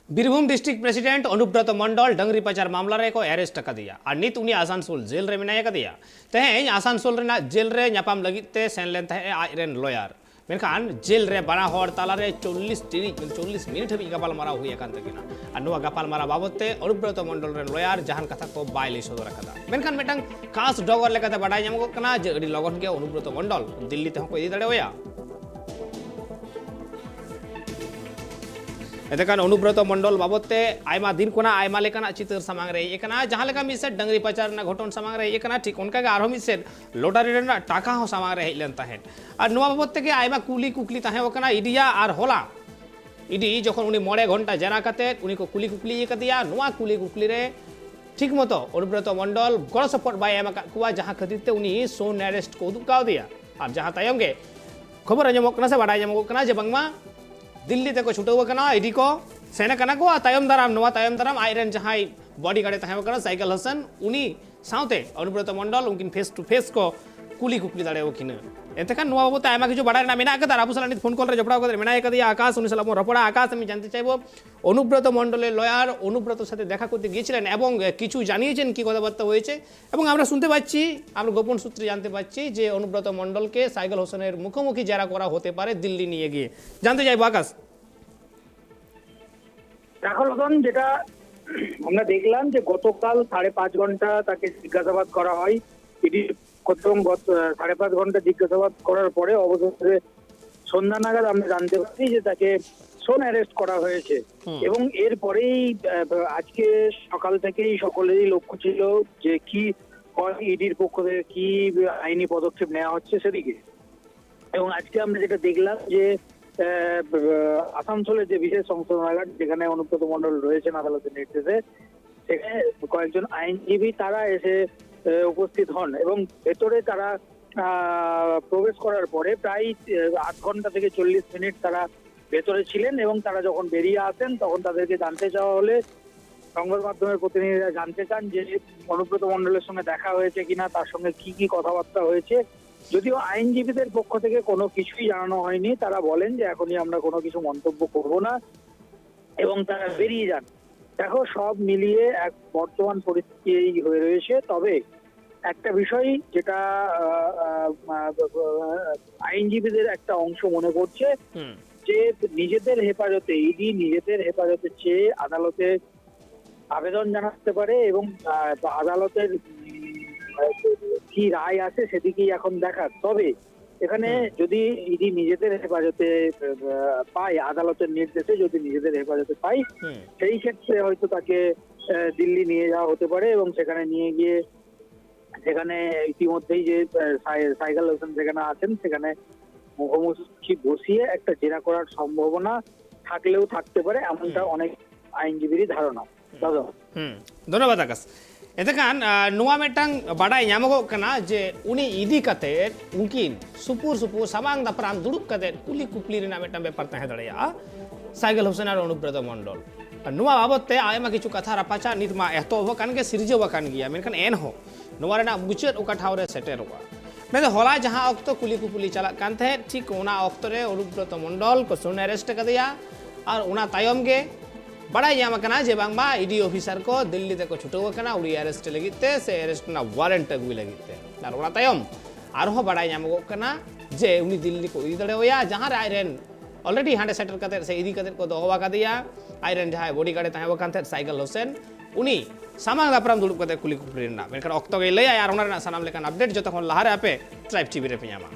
Birbhum district president Anubrata मंडल dungaree पचार मामला रे को अरेस्ट कर दिया और नित उनी आसानसोल जेल रे मेनाया कर दिया तेहें आसानसोल रे जेल रे ᱧᱟᱯᱟᱢ ᱞᱟᱹᱜᱤᱫ ᱛᱮ ᱥᱮᱱ ᱞᱮᱱ ᱛᱟᱦᱮᱸ ᱟᱡ ᱨᱮᱱ ᱞᱚᱭᱟᱨ ᱢᱮᱱᱠᱷᱟᱱ ᱡᱮᱞ ᱨᱮ ᱵᱟᱱᱟ ᱦᱚᱲ ᱛᱟᱞᱟᱨᱮ 40 मिनिट ᱦᱟᱹᱵᱤᱡ ᱜᱟᱯᱟᱞᱢᱟᱨᱟᱣ ᱦᱩᱭ ᱟᱠᱟᱱ ᱛᱟᱹᱠᱤᱱᱟ ᱟᱨ ᱱᱚᱣᱟ ᱜᱟᱯᱟᱞᱢᱟᱨᱟᱣ ᱵᱟᱵᱚᱫ ᱛᱮ अनुब्रत मंडल ᱨᱮᱱ ᱞᱚᱭᱟᱨ ᱡᱟᱦᱟᱱ ᱠᱟᱛᱷᱟ ᱠᱚ ᱵᱟᱭ ᱞᱟᱹᱭ ᱥᱚᱫᱚᱨ ᱟᱠᱟᱫᱟ ᱢᱮᱱᱠᱷᱟन ᱢᱤᱫᱴᱟᱝ ખાસ ᱰᱚᱜᱚᱨ ᱞᱮᱠᱟᱛᱮ ᱵᱟᱰᱟᱭ ᱧᱟᱢᱚᱜ ᱠᱟᱱᱟ ᱡᱮ ᱟᱹᱰᱤ ᱞᱚᱜᱚᱱ ᱜᱮ अनुब्रत मंडल दिल्ली ᱛᱮᱦᱚᱸ ᱠᱚ ᱤᱫᱤ ᱫᱟᱲᱮᱣᱟᱭᱟ एतेकान अनुब्रत मंडल बाबते आयमा दिन कोना आयमा लेकाना चितर सामांग रे एकना जहां लेका मिसेट डंगरी पचार ना घटन सामांग रे एकना ठीक उनका के आरो मिसेट लोटारी रे टाका हो सामांग रे हेलन ताहेन और नुवा बाबते के आयमा कुली कुकली ताहे वकना इडिया और होला इडी जखन उनी 9 घंटा जेरा काते उनी को कुली कुकली कदिया नुवा कुली कुकली रे ठीक मतो अनुब्रत मंडल गड़ सपोर्ट बाय एमा कुआ जहां खतिर ते उनी सोन अरेस्ट को दुकाव दिया और जहां तायम गे खबर अजमक कना से बाडाय जमक कना जे बंगमा दिल्ली तक छुटव कना इडी को सेना कना को तायम दाराम नवा तायम दाराम आयरन जहां बॉडी गार्ड ताहे कना साइकिल हसन उनी साउते अनुब्रत मंडल उनकिन फेस टू फेस को कुली कुकली दाड़े वकिन एतका नवा बाबत आयमा किछु बाडाय ना मेना कदा राबु सलानी फोन कॉल रे जपड़ा कदर मेना एकदिया आकाश उनी सलाम रपड़ा आकाश আমি জানতে চাইবো অনুব্রত মন্ডলের লয়ার অনুব্রতর সাথে দেখা করতে গিয়েছিলেন এবং কিছু জানিয়েছেন কি কথাবার্তা হয়েছে এবং আমরা শুনতে পাচ্ছি আমরা গোপন সূত্রে জানতে পাচ্ছি যে অনুব্রত মন্ডলকে সাইকেল হোসেনের মুখোমুখি জেরা করা হতে পারে দিল্লি নিয়ে গিয়ে জানতে চাইবো আকাশ এখন যেটা আমরা দেখলাম যে গতকাল 5.5 ঘন্টা তাকে জিজ্ঞাসাবাদ করা হয় ইডি প্রথম 5.5 ঘন্টা জিজ্ঞাসাবাদ করার পরে অবশেষে সন্ধ্যা নাগাদ আমরা জানতে পারি যে তাকে সোন অ্যারেস্ট করা হয়েছে এবং এরপরেই আজকে সকাল থেকেই সকলেরই লক্ষ্য ছিল যে কি ইডির পক্ষ থেকে কি আইনি পদক্ষেপ নেওয়া হচ্ছে সেদিকে এবং আজকে আমরা যেটা দেখলাম যে আসানসোলের যে বিশেষ সংশোধনাগার যেখানে অনুব্রত মন্ডল রয়েছেন আদালতের নির্দেশে সেখানে কয়েকজন আইনজীবী তারা এসে উপস্থিত হন এবং ভেতরে তারা প্রবেশ করার পরে প্রায় 8 ঘন্টা থেকে 40 মিনিট তারা ভেতরে ছিলেন এবং তারা যখন বেরিয়ে আসেন তখন তাদেরকে জানতে চাওয়া হলে সংবাদ মাধ্যমের প্রতিনিধিরা জানতে চান যে অনুব্রত মন্ডলের সঙ্গে দেখা হয়েছে কিনা তার সঙ্গে কি কি কথাবার্তা হয়েছে যদিও আইনজীবীদের পক্ষ থেকে কোনো কিছুই জানানো হয়নি তারা বলেন যে এখনই আমরা কোনো কিছু মন্তব্য করব না এবং তারা বেরিয়ে যান দেখো সব মিলিয়ে এক বর্তমান পরিস্থিতি হয়ে রয়েছে তবে একটা বিষয় যেটা আইনজীবীদের একটা অংশ মনে করছে যে নিজেদের হেফাজতে ইডি নিজেদের হেফাজতে চেয়ে আদালতে আবেদন জানাতে পারে এবং আদালতের কি রায় আছে সেদিকেই এখন দেখার তবে এখানে যদি ইডি নিজেদের হেফাজতে পায় আদালতের নির্দেশে যদি নিজেদের হেফাজতে পায় সেই ক্ষেত্রে হয়তো তাকে দিল্লি নিয়ে যাওয়া হতে পারে এবং সেখানে নিয়ে গিয়ে সেখানে ইতিমধ্যেই যে সাইকেল হোসেন যেখানে আছেন সেখানে মুখোমুখি বসিয়ে একটা জেরা করার সম্ভাবনা থাকলেও থাকতে পারে এমনটা অনেক আইনজীবীরই ধারণা দাদা ধন্যবাদ আকাশ एतकान नुआ मेटांग बाडाय ᱧᱟᱢᱚᱜᱚᱜ ᱠᱟᱱᱟ ᱡᱮ उनी इदी कते उनकिन सुपुर सुपुर सामांग दापराम दुड़ुब कते कुली कुपली रेना मेटांग बेपार तहे दड़ेया साइकेल होसेन और अनुब्रत मंडल नुआ बाबते आयमा किछु कथा रापाचा नितमा एतोब कान के सिरजेव कान गिया मेनखान एन हो नुआ रेना मुचाद ओका ठाव रे सेटेरवा मेदे होला जहां अक्तो कुली कुपली चला कान थे ठीक ओना अक्तो रे अनुब्रत मंडल को सोन अरेस्ट कदिया और ओना तायम गे बड़ा याम कना जे बांगमा इडी ऑफिसर को दिल्ली तक छुटव कना उड़ी अरेस्ट लगिते से अरेस्ट ना वारंट अगुई लगिते तार ओना तायम आरो बड़ा याम कना जे उनी दिल्ली को इदी दड़ेया जहां आयरन ऑलरेडी हांडे सेटल कते से इदी कते को दोहवा का दिया आयरन जहां बॉडी गार्ड ताहे वकान साइकिल होसेन उनी सामांग दापराम दुड़ुब कते कुली कुपरी ना मेनखान ऑक्तो गे लय यार ओना सनाम लेकान अपडेट जतखन लहारे आपे ट्राइब टीवी रे पियामा।